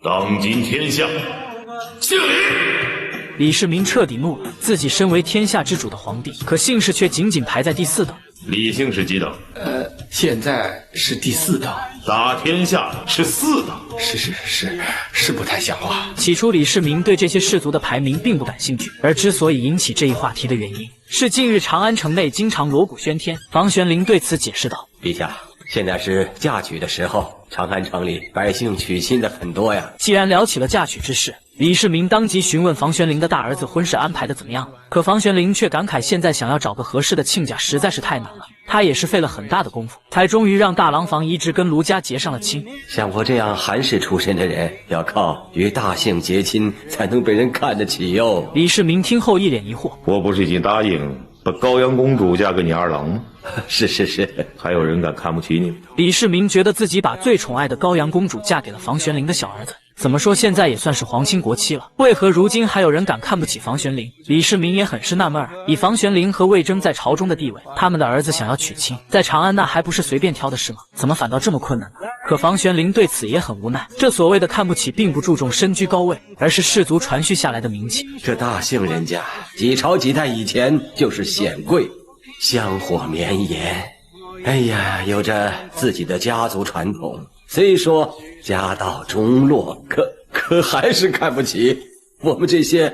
当今天下，姓李。李世民彻底怒了，自己身为天下之主的皇帝，可姓氏却仅仅排在第4等。李姓是几等？现在是第4等。打天下是4等。是不太像话。起初李世民对这些氏族的排名并不感兴趣，而之所以引起这一话题的原因，是近日长安城内经常锣鼓喧天。房玄龄对此解释道：陛下，现在是嫁娶的时候，长安城里百姓娶亲的很多呀。既然聊起了嫁娶之事，李世民当即询问房玄龄的大儿子婚事安排的怎么样了。可房玄龄却感慨，现在想要找个合适的亲家实在是太难了。他也是费了很大的功夫，才终于让大廊坊一直跟卢家结上了亲。像我这样韩氏出身的人，要靠与大姓结亲才能被人看得起哟。李世民听后一脸疑惑：我不是已经答应把高阳公主嫁给你二郎吗？是，还有人敢看不起你吗？李世民觉得自己把最宠爱的高阳公主嫁给了房玄龄的小儿子，怎么说现在也算是皇亲国戚了，为何如今还有人敢看不起房玄龄？李世民也很是纳闷啊。以房玄龄和魏征在朝中的地位，他们的儿子想要娶亲，在长安那还不是随便挑的事吗？怎么反倒这么困难呢？可房玄龄对此也很无奈，这所谓的看不起，并不注重身居高位，而是氏族传续下来的名气。这大姓人家几朝几代以前就是显贵，香火绵延，哎呀，有着自己的家族传统。虽说家道中落，可还是看不起我们这些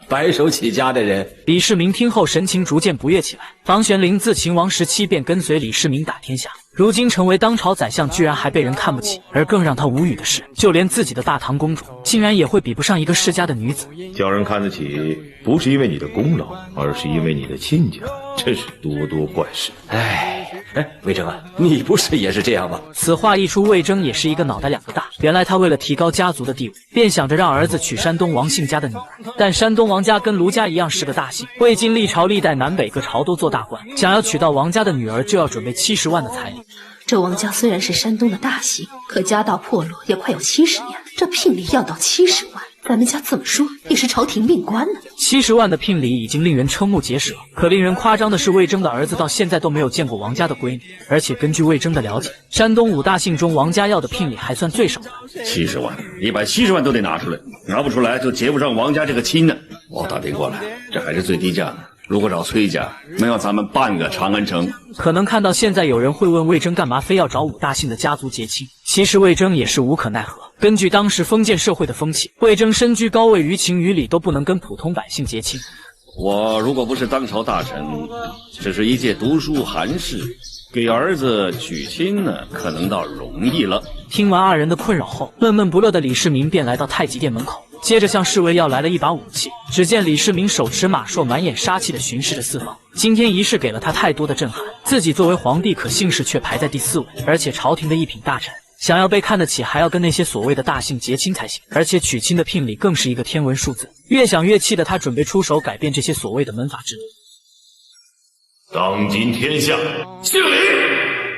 白手起家的人。李世民听后神情逐渐不悦起来。房玄龄自秦王时期便跟随李世民打天下，如今成为当朝宰相，居然还被人看不起。而更让他无语的是，就连自己的大唐公主，竟然也会比不上一个世家的女子。叫人看得起，不是因为你的功劳，而是因为你的亲家，真是多多怪事。魏征啊，你不是也是这样吗？此话一出，魏征也是一个脑袋两个大。原来他为了提高家族的地位，便想着让儿子娶山东王姓家的女儿。但山东王家跟卢家一样是个大姓，魏晋历朝历代南北各朝都做大官，想要娶到王家的女儿，就要准备70万的彩礼。这王家虽然是山东的大姓，可家道破落也快有70年了，这聘礼要到70万，咱们家怎么说也是朝廷命官呢。70万的聘礼已经令人瞠目结舌，可令人夸张的是，魏征的儿子到现在都没有见过王家的闺女，而且根据魏征的了解，山东5大姓中王家要的聘礼还算最少的。70万，你把70万都得拿出来，拿不出来就结不上王家这个亲呢。我打听过了，这还是最低价呢。如果找崔家，能要咱们半个长安城。可能看到现在有人会问魏征干嘛非要找5大姓的家族结亲，其实魏征也是无可奈何。根据当时封建社会的风气，魏征身居高位，于情于理都不能跟普通百姓结亲。我如果不是当朝大臣，只是一介读书寒士，给儿子娶亲呢，可能倒容易了。听完二人的困扰后，闷闷不乐的李世民便来到太极殿门口，接着向侍卫要来了一把武器。只见李世民手持马槊，满眼杀气地巡视着四方。今天仪式给了他太多的震撼，自己作为皇帝，可姓氏却排在第4位，而且朝廷的一品大臣，想要被看得起，还要跟那些所谓的大姓结亲才行，而且娶亲的聘礼更是一个天文数字。越想越气的他，准备出手改变这些所谓的门阀制度。当今天下，姓李。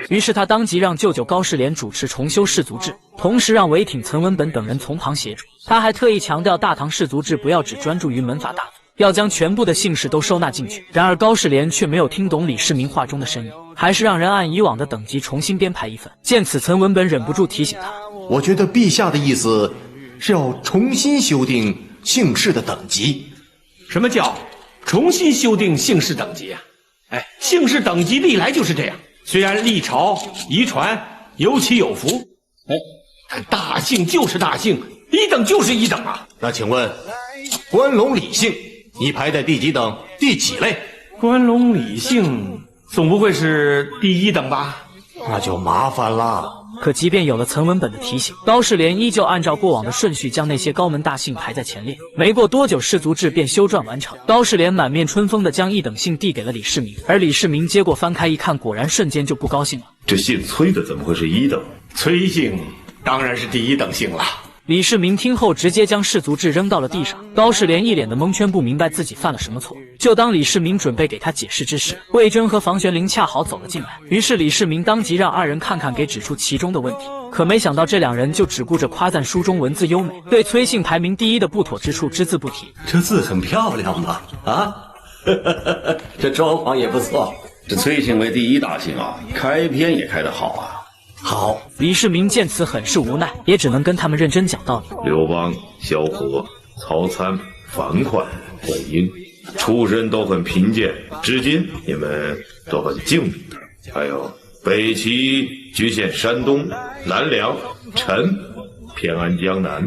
于是他当即让舅舅高士廉主持重修氏族制，同时让韦挺、岑文本等人从旁协助。他还特意强调，大唐氏族制不要只专注于门阀大族，要将全部的姓氏都收纳进去。然而高士廉却没有听懂李世民话中的深意，还是让人按以往的等级重新编排一份。见此，岑文本忍不住提醒他：我觉得陛下的意思是要重新修订姓氏的等级。什么叫重新修订姓氏等级啊？姓氏等级历来就是这样，虽然历朝遗传有起有伏，但大姓就是大姓，一等就是一等啊。那请问，关陇李姓，你排在第几等？第几类？关陇李姓总不会是第1等吧？那就麻烦了。可即便有了岑文本的提醒，高士廉依旧按照过往的顺序将那些高门大姓排在前列。没过多久，氏族制便修撰完成。高士廉满面春风地将1等姓递给了李世民，而李世民接过翻开一看，果然瞬间就不高兴了。这姓崔的怎么会是1等？崔姓当然是第1等姓了。李世民听后直接将氏族制扔到了地上，高士廉一脸的蒙圈，不明白自己犯了什么错。就当李世民准备给他解释之时，魏征和房玄龄恰好走了进来，于是李世民当即让二人看看，给指出其中的问题。可没想到这两人就只顾着夸赞书中文字优美，对崔姓排名第1的不妥之处只字不提。这字很漂亮嘛，这装潢也不错。这崔姓为第1大姓啊，开篇也开得好啊。好。李世民见此很是无奈，也只能跟他们认真讲道理。刘邦、萧何、曹参、樊哙、魏婴，出身都很贫贱，至今你们都很敬重他。还有北齐局限山东、南梁、陈，偏安江南，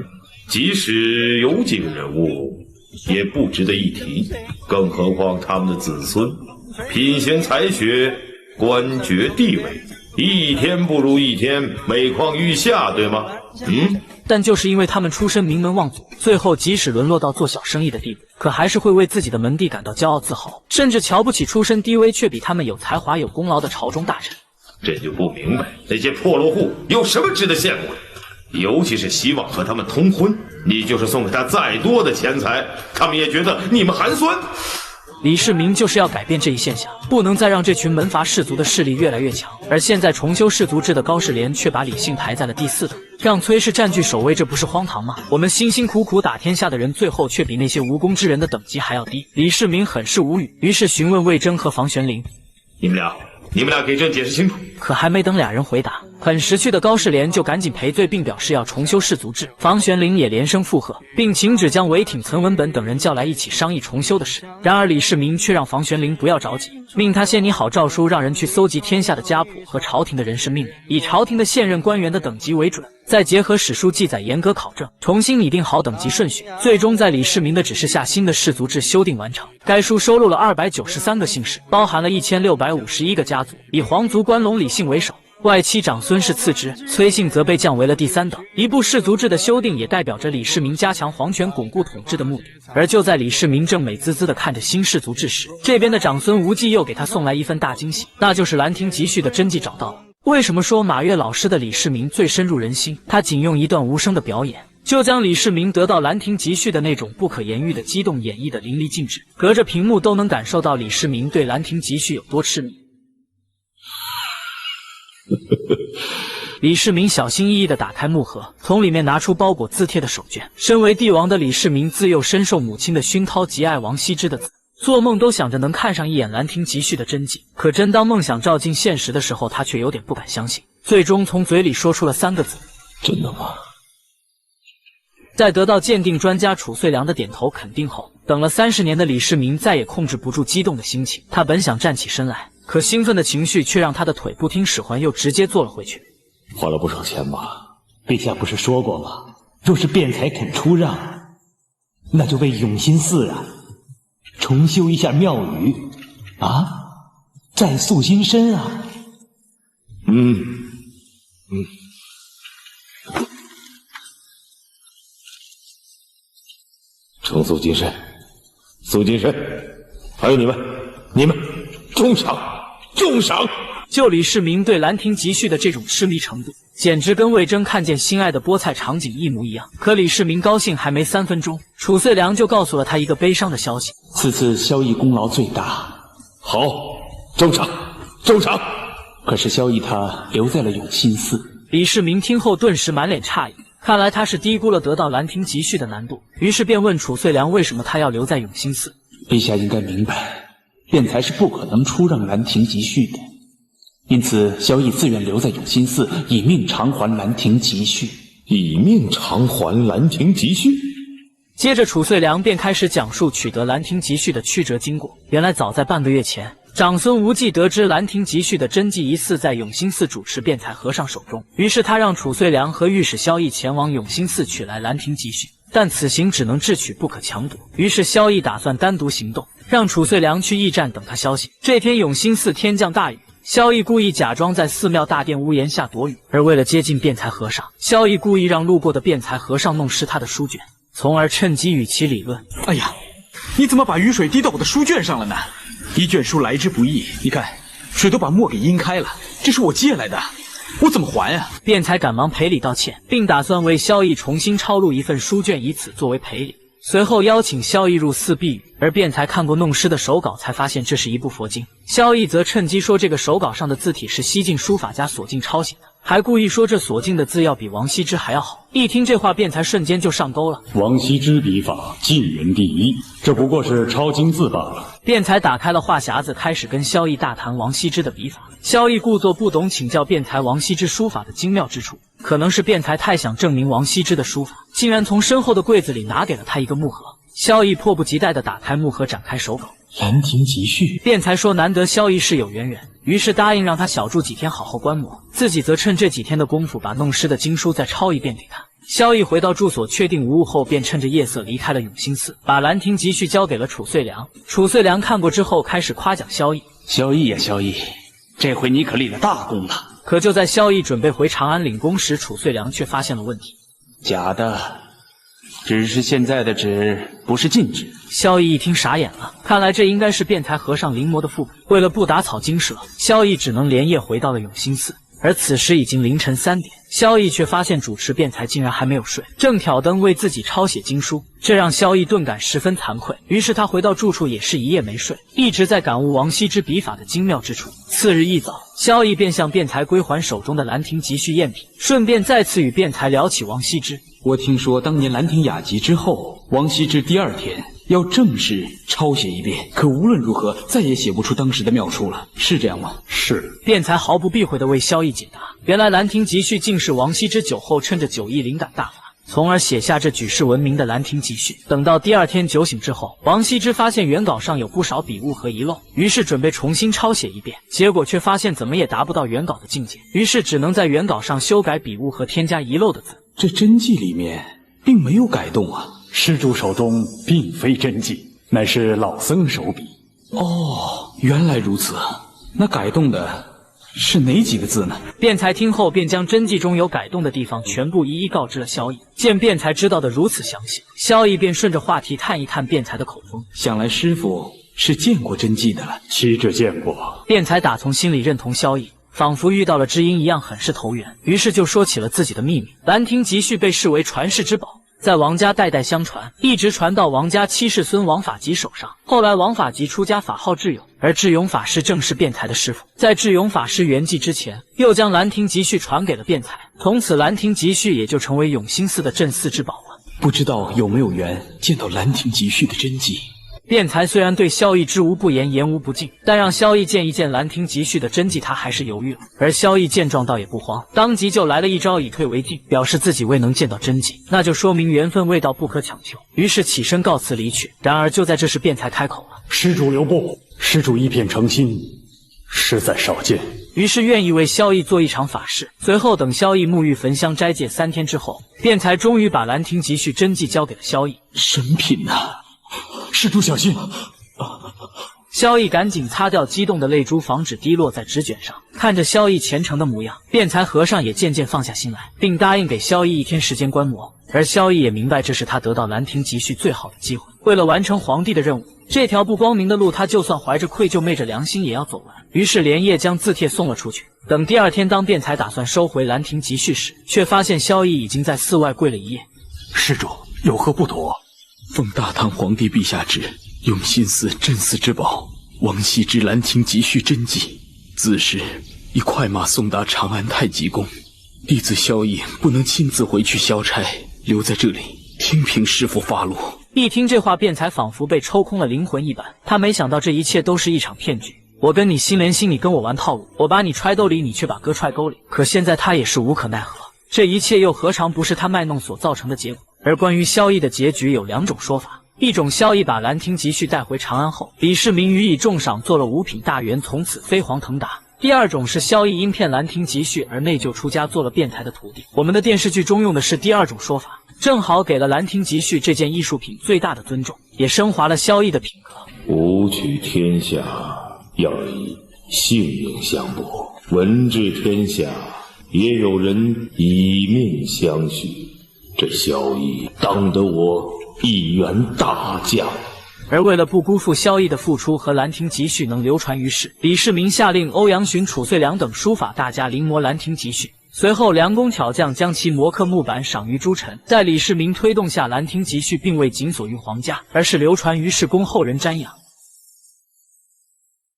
即使有几个人物，也不值得一提，更何况他们的子孙，品行才学、官爵地位，一天不如一天，每况愈下，对吗？但就是因为他们出身名门望族，最后即使沦落到做小生意的地步，可还是会为自己的门第感到骄傲自豪，甚至瞧不起出身低微却比他们有才华有功劳的朝中大臣。这就不明白那些破落户有什么值得羡慕的，尤其是希望和他们通婚，你就是送给他再多的钱财，他们也觉得你们寒酸。李世民就是要改变这一现象，不能再让这群门阀士族的势力越来越强。而现在重修氏族制的高士廉却把李姓排在了第4等，让崔氏占据首位，这不是荒唐吗？我们辛辛苦苦打天下的人，最后却比那些无功之人的等级还要低。李世民很是无语，于是询问魏征和房玄龄：你们俩给朕解释清楚。可还没等俩人回答，很识趣的高士廉就赶紧赔罪，并表示要重修氏族制。房玄龄也连声附和，并请旨将韦挺、岑文本等人叫来一起商议重修的事。然而李世民却让房玄龄不要着急，命他先拟好诏书，让人去搜集天下的家谱和朝廷的人事命令，以朝廷的现任官员的等级为准，再结合史书记载严格考证，重新拟定好等级顺序。最终在李世民的指示下，新的氏族制修订完成。该书收录了293个姓氏，包含了1651个家族，以皇族关陇李姓为首，外戚长孙氏次之，崔姓则被降为了第3等。一部氏族制的修订也代表着李世民加强皇权、巩固统治的目的。而就在李世民正美滋滋地看着新氏族制时，这边的长孙无忌又给他送来一份大惊喜，那就是《兰亭集序》的真迹找到了。为什么说马月老师的李世民最深入人心？他仅用一段无声的表演，就将李世民得到《兰亭集序》的那种不可言喻的激动演绎得淋漓尽致，隔着屏幕都能感受到李世民对《兰亭集序》有多痴迷。李世民小心翼翼地打开木盒，从里面拿出包裹字帖的手卷。身为帝王的李世民自幼深受母亲的熏陶，极爱王羲之的字，做梦都想着能看上一眼《兰亭集序》的真迹。可真当梦想照进现实的时候，他却有点不敢相信，最终从嘴里说出了3个字：真的吗？在得到鉴定专家褚遂良的点头肯定后，等了30年的李世民再也控制不住激动的心情。他本想站起身来，可兴奋的情绪却让他的腿不听使唤，又直接坐了回去。花了不少钱吧？陛下不是说过吗？若是辩才肯出让，那就为永兴寺重修一下庙宇再塑金身重塑金身，塑金身，还有你们重赏！就李世民对《兰亭集序》的这种痴迷程度，简直跟魏征看见心爱的菠菜场景一模一样。可李世民高兴还没3分钟，褚遂良就告诉了他一个悲伤的消息：此次萧绎功劳最大。好，重赏！可是萧绎他留在了永兴寺。李世民听后顿时满脸诧异，看来他是低估了得到《兰亭集序》的难度，于是便问褚遂良为什么他要留在永兴寺。陛下应该明白，辩才是不可能出让《兰亭集序》的，因此萧绎自愿留在永兴寺，以命偿还《兰亭集序》。以命偿还《兰亭集序》。接着褚遂良便开始讲述取得《兰亭集序》的曲折经过。原来早在半个月前，长孙无忌得知《兰亭集序》的真迹疑似在永兴寺主持辩才和尚手中，于是他让褚遂良和御史萧绎前往永兴寺取来《兰亭集序》，但此行只能智取不可强夺。于是萧绎打算单独行动，让褚遂良去驿站等他消息。这天永兴寺天降大雨，萧绎故意假装在寺庙大殿屋檐下躲雨，而为了接近辩才和尚，萧绎故意让路过的辩才和尚弄湿他的书卷，从而趁机与其理论。哎呀，你怎么把雨水滴到我的书卷上了呢？一卷书来之不易，你看，水都把墨给阴开了，这是我借来的，我怎么还啊？辩才赶忙赔礼道歉，并打算为萧绎重新抄录一份书卷，以此作为赔礼。随后邀请萧绎入寺避雨，而辩才看过弄湿的手稿，才发现这是一部佛经。萧绎则趁机说这个手稿上的字体是西晋书法家索敬抄写的，还故意说这索敬的字要比王羲之还要好。一听这话，辩才瞬间就上钩了。王羲之笔法尽人第一，这不过是抄经字罢了。辩才打开了话匣子，开始跟萧逸大谈王羲之的笔法。萧逸故作不懂，请教辩才王羲之书法的精妙之处。可能是辩才太想证明王羲之的书法，竟然从身后的柜子里拿给了他一个木盒。萧逸迫不及待地打开木盒，展开手稿。《兰亭集序》。辩才说难得萧逸是有缘人，于是答应让他小住几天，好好观摩，自己则趁这几天的功夫把弄湿的经书再抄一遍给他。萧逸回到住所，确定无误后，便趁着夜色离开了永兴寺，把《兰亭集序》交给了褚遂良。褚遂良看过之后，开始夸奖萧逸：“萧逸呀，萧逸，这回你可立了大功了。”可就在萧逸准备回长安领功时，褚遂良却发现了问题：“假的，只是现在的纸不是禁纸。”萧逸一听傻眼了，看来这应该是辩才和尚临摹的副本。为了不打草惊蛇，萧逸只能连夜回到了永兴寺。而此时已经凌晨3点，萧逸却发现主持辩才竟然还没有睡，正挑灯为自己抄写经书，这让萧逸顿感十分惭愧。于是他回到住处也是一夜没睡，一直在感悟王羲之笔法的精妙之处。次日一早，萧逸便向辩才归还手中的《兰亭集序》赝品，顺便再次与辩才聊起王羲之。我听说当年兰亭雅集之后，王羲之第2天要正式抄写一遍，可无论如何再也写不出当时的妙处了，是这样吗？是。辩才毫不避讳地为萧逸解答，原来《兰亭集序》竟是王羲之酒后趁着酒意灵感大发，从而写下这举世闻名的《兰亭集序》。等到第2天酒醒之后，王羲之发现原稿上有不少笔误和遗漏，于是准备重新抄写一遍，结果却发现怎么也达不到原稿的境界，于是只能在原稿上修改笔误和添加遗漏的字。这真迹里面并没有改动啊。施主手中并非真迹，乃是老僧手笔。哦，原来如此。那改动的是哪几个字呢？辩才听后便将真迹中有改动的地方全部一一告知了萧逸。见辩才知道的如此详细，萧逸便顺着话题探一探辩才的口风。想来师傅是见过真迹的了。妻者见过。辩才打从心里认同萧逸，仿佛遇到了知音一样，很是投缘，于是就说起了自己的秘密。《兰亭集序》被视为传世之宝，在王家代代相传，一直传到王家七世孙王法吉手上。后来王法吉出家，法号智勇，而智勇法师正是辩才的师傅。在智勇法师圆寂之前，又将《兰亭集序》传给了辩才，从此《兰亭集序》也就成为永兴寺的镇寺之宝了。不知道有没有缘见到《兰亭集序》的真迹？辩才虽然对萧逸知无不言，言无不尽，但让萧逸见一见《兰亭集序》的真迹，他还是犹豫了。而萧逸见状倒也不慌，当即就来了一招以退为进，表示自己未能见到真迹，那就说明缘分未到，不可强求。于是起身告辞离去。然而就在这时，辩才开口了：“施主留步，施主一片诚心，实在少见。”于是愿意为萧逸做一场法事。随后等萧逸沐浴焚香斋戒3天之后，辩才终于把《兰亭集序》真迹交给了萧逸。神品啊！施主小心！萧逸赶紧擦掉激动的泪珠，防止滴落在纸卷上。看着萧逸虔诚的模样，辩才和尚也渐渐放下心来，并答应给萧逸1天时间观摩。而萧逸也明白这是他得到《兰亭集序》最好的机会。为了完成皇帝的任务，这条不光明的路他就算怀着愧疚昧着良心也要走完。于是连夜将字帖送了出去。等第2天，当辩才打算收回《兰亭集序》时，却发现萧逸已经在寺外跪了一夜。施主有何不妥？奉大唐皇帝陛下旨，永兴寺镇寺之宝王羲之《兰亭集序》真迹，自是已快马送达长安太极宫。弟子萧逸不能亲自回去消差，留在这里听凭师父发落。一听这话，辩才仿佛被抽空了灵魂一般，他没想到这一切都是一场骗局。我跟你心连心，你跟我玩套路，我把你揣兜里，你却把哥揣沟里。可现在他也是无可奈何，这一切又何尝不是他卖弄所造成的结果？而关于萧逸的结局有2种说法。一种，萧逸把《兰亭集序》带回长安后，李世民予以重赏，做了5品大员，从此飞黄腾达。第2种是萧逸因骗《兰亭集序》而内疚出家，做了辩才的徒弟。我们的电视剧中用的是第2种说法，正好给了《兰亭集序》这件艺术品最大的尊重，也升华了萧逸的品格。武取天下，要以性命相搏；文治天下，也有人以命相许。这萧逸当得我一员大将。而为了不辜负萧逸的付出和《兰亭集序》能流传于世，李世民下令欧阳询、褚遂良等书法大家临摹《兰亭集序》。随后良工巧匠将其磨刻木板，赏于诸臣。在李世民推动下，《兰亭集序》并未仅锁于皇家，而是流传于世，供后人瞻仰。